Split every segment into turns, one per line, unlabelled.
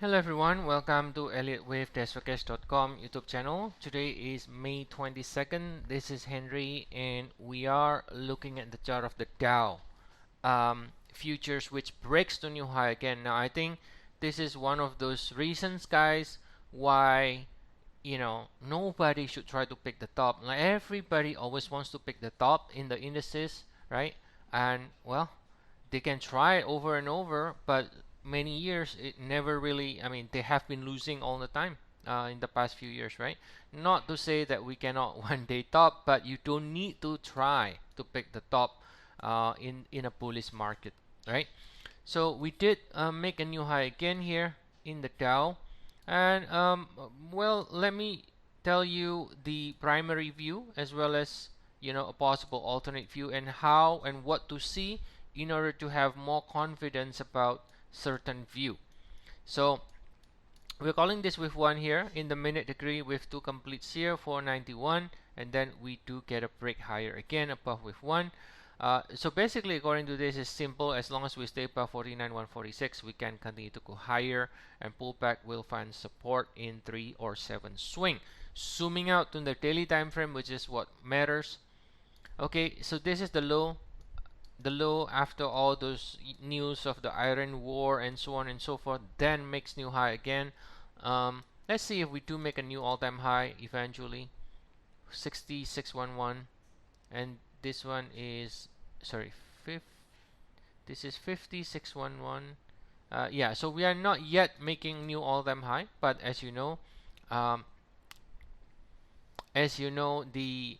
Hello everyone, welcome to Elliottwave.com YouTube channel. Today is May 22nd. This is Henry and we are looking at the chart of the Dow futures, which breaks the new high again. Now I think this is one of those reasons, guys, why nobody should try to pick the top. Like everybody always wants to pick the top in the indices, right? And well, they can try it over and over, but many years it never really, they have been losing all the time in the past few years, right? Not to say that we cannot one day top, but you don't need to try to pick the top in a bullish market, right? So we did make a new high again here in the Dow. And well, let me tell you the primary view as well as a possible alternate view, and how and what to see in order to have more confidence about certain view. So we're calling this with one here in the minute degree with two completes here, 491, and then we do get a break higher again above with one. So basically, according to this, is simple. As long as we stay above 49,146, we can continue to go higher, and pullback will find support in 3 or 7 swing. Zooming out to the daily time frame, which is what matters. Okay, so this is the low. The low after all those news of the Iran war and so on and so forth, then makes new high again. Let's see if we do make a new all-time high eventually. 6611, and this one is this is 5611. Yeah, so we are not yet making new all-time high, but as you know, the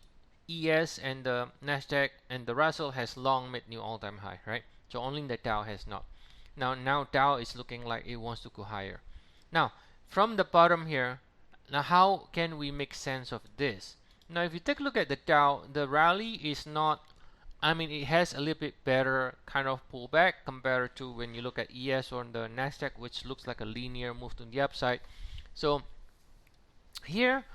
ES and the Nasdaq and the Russell has long made new all-time high, right? So only the Dow has not. Now Dow is looking like it wants to go higher. Now from the bottom here, now how can we make sense of this? Now if you take a look at the Dow, the rally is not, it has a little bit better kind of pullback compared to when you look at ES or the Nasdaq, which looks like a linear move to the upside. So here,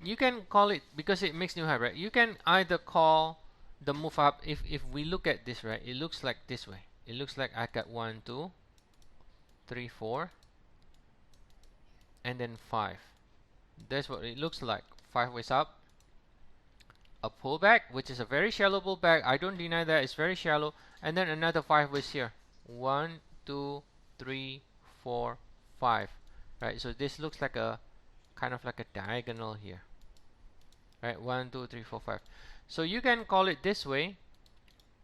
you can call it, because it makes new high, right? You can either call the move up, if we look at this, right, it looks like this way. It looks like I got 1 2 3 4 and then 5. That's what it looks like. 5 ways up, a pullback, which is a very shallow pullback. I don't deny that it's very shallow, and then another 5 ways here. 1 2 3 4 5, right? So this looks like a kind of like a diagonal here, right? 1 2 3 4 5. So you can call it this way,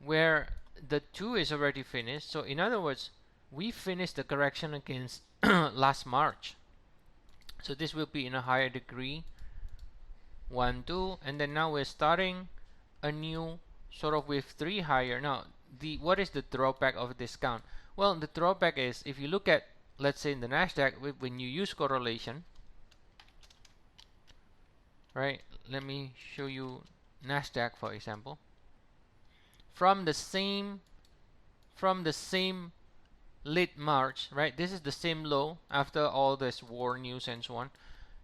where the 2 is already finished. So in other words, we finished the correction against last March. So this will be in a higher degree, 1 2, and then now we're starting a new sort of with 3 higher. Now what is the drawback of discount? Well, the drawback is, if you look at, let's say in the Nasdaq, when you use correlation, right? Let me show you Nasdaq, for example. From the same late March, right? This is the same low after all this war news and so on.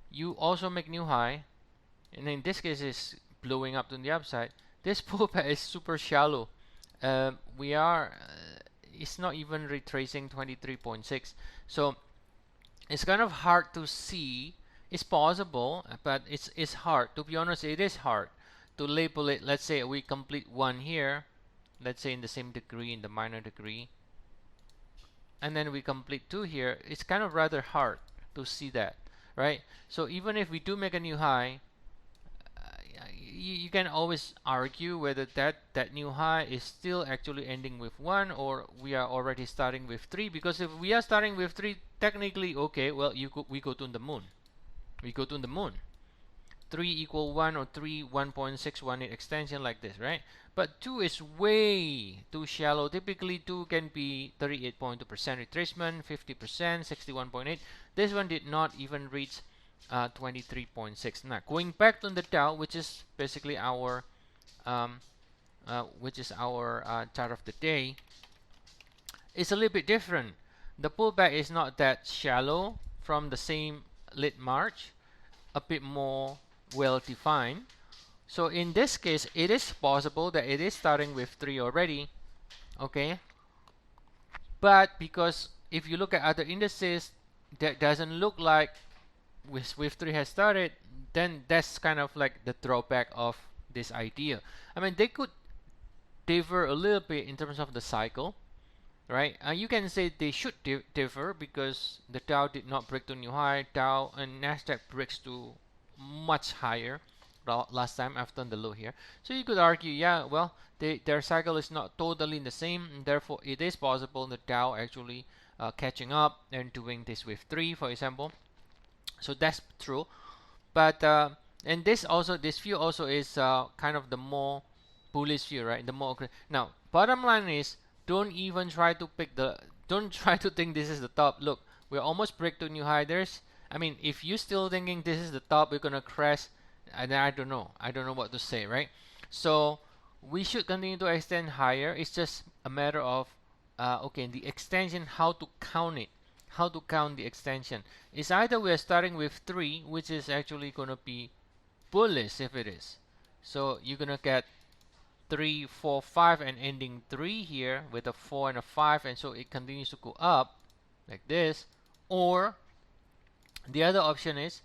You also make new high, and in this case is blowing up to the upside. This pullback is super shallow. It's not even retracing 23.6. So it's kind of hard to see. It's possible, but it's hard. To be honest, it is hard to label it. Let's say we complete one here, let's say in the same degree, in the minor degree, and then we complete 2 here. It's kind of rather hard to see that, right? So even if we do make a new high, you can always argue whether that new high is still actually ending with 1, or we are already starting with 3. Because if we are starting with 3, technically, okay, well, we go to the moon. We go to the moon. 3 equal 1, or 3 1.618 extension like this, right? But 2 is way too shallow. Typically 2 can be 38.2% retracement, 50%, 61.8. This one did not even reach 23.6. Now going back to the Dow, which is basically our chart of the day, it's a little bit different. The pullback is not that shallow from the same late March, a bit more well defined. So in this case, it is possible that it is starting with 3 already, okay? But because if you look at other indices that doesn't look like with 3 has started, then that's kind of like the drawback of this idea. I mean, they could differ a little bit in terms of the cycle, right? You can say they should differ because the Dow did not break to new high. Dow and Nasdaq breaks to much higher last time after the low here. So you could argue, yeah, well, their cycle is not totally the same, and therefore it is possible the Dow actually catching up and doing this with 3, for example. So that's true. But and this view also is kind of the more bullish view, right? The more now, bottom line is, don't even try to don't try to think this is the top. Look, we're almost break to new high. I mean, if you're still thinking this is the top, we're gonna crash, and I don't know what to say, right? So we should continue to extend higher. It's just a matter of okay, the extension, how to count it, how to count the extension. It's either we're starting with 3, which is actually gonna be bullish if it is. So you're gonna get 3, 4, 5 and ending 3 here with a 4 and a 5, and so it continues to go up like this. Or the other option is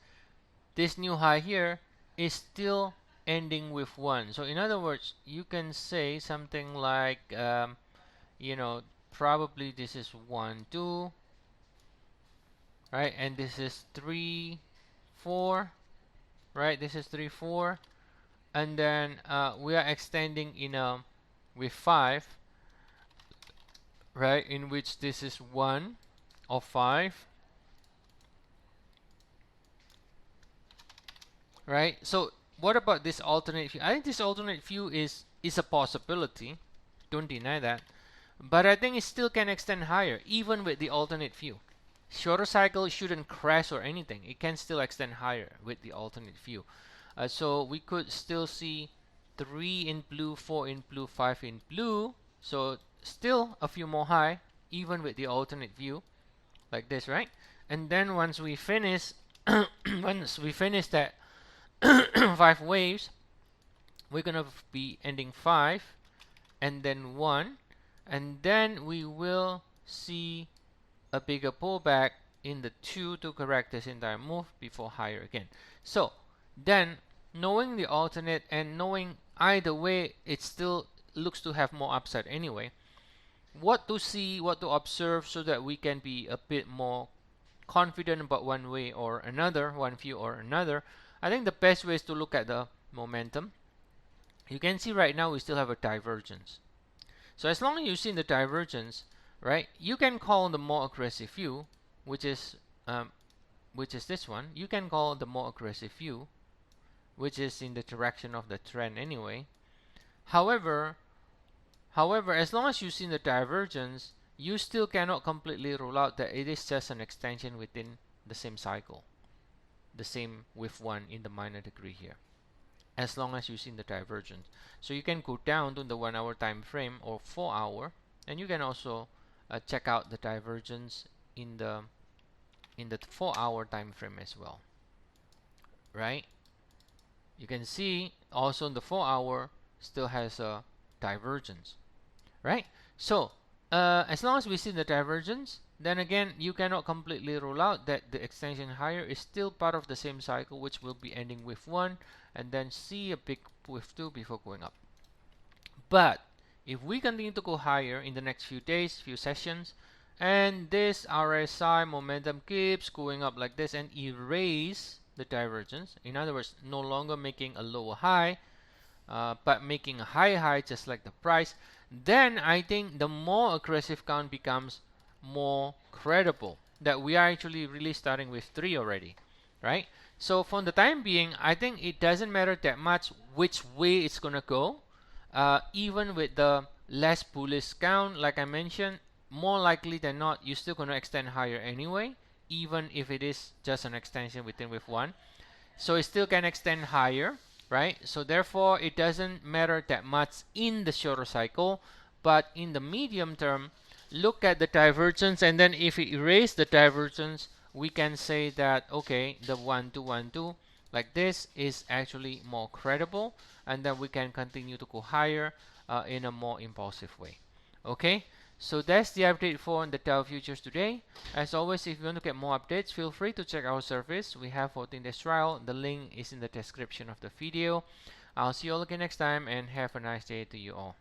this new high here is still ending with 1. So in other words, you can say something like you know, probably this is 1, 2, right? And this is 3, 4, right? This is 3, 4, and then we are extending in a with 5, right? In which this is 1 or 5, right? So what about this alternate view? I think this alternate view is a possibility. Don't deny that. But I think it still can extend higher even with the alternate view. Shorter cycle shouldn't crash or anything. It can still extend higher with the alternate view. So we could still see 3 in blue, 4 in blue, 5 in blue. So still a few more high even with the alternate view like this, right? And then once we finish once we finish that 5 waves, we're gonna be ending 5 and then 1, and then we will see a bigger pullback in the 2 to correct this entire move before higher again. So then, knowing the alternate and knowing either way it still looks to have more upside anyway, what to see, what to observe, so that we can be a bit more confident about one way or another, one view or another. I think the best way is to look at the momentum. You can see right now we still have a divergence. So as long as you see the divergence, right, you can call the more aggressive view, which is this one. You can call the more aggressive view, which is in the direction of the trend anyway. However, as long as you see the divergence, you still cannot completely rule out that it is just an extension within the same cycle, the same with 1 in the minor degree here, as long as you see the divergence. So you can go down to the 1 hour time frame or 4 hour, and you can also check out the divergence in the 4 hour time frame as well, right? You can see also the 4 hour still has a divergence, right? So as long as we see the divergence, then again you cannot completely rule out that the extension higher is still part of the same cycle, which will be ending with 1 and then see a big with 2 before going up. But if we continue to go higher in the next few days, few sessions, and this RSI momentum keeps going up like this and erase the divergence, in other words, no longer making a lower high, but making a high just like the price, then I think the more aggressive count becomes more credible, that we are actually really starting with 3 already, right? So for the time being, I think it doesn't matter that much which way it's gonna go. Even with the less bullish count, like I mentioned, more likely than not, you're still gonna extend higher anyway, even if it is just an extension within with 1. So it still can extend higher, right? So therefore, it doesn't matter that much in the shorter cycle, but in the medium term, look at the divergence, and then if we erase the divergence, we can say that, okay, the 1 2 1 2 like this is actually more credible, and then we can continue to go higher in a more impulsive way. Okay, So that's the update for the Dow futures today. As always, if you want to get more updates, feel free to check our service. We have 14 days trial. The link is in the description of the video. I'll see you all again next time, and have a nice day to you all.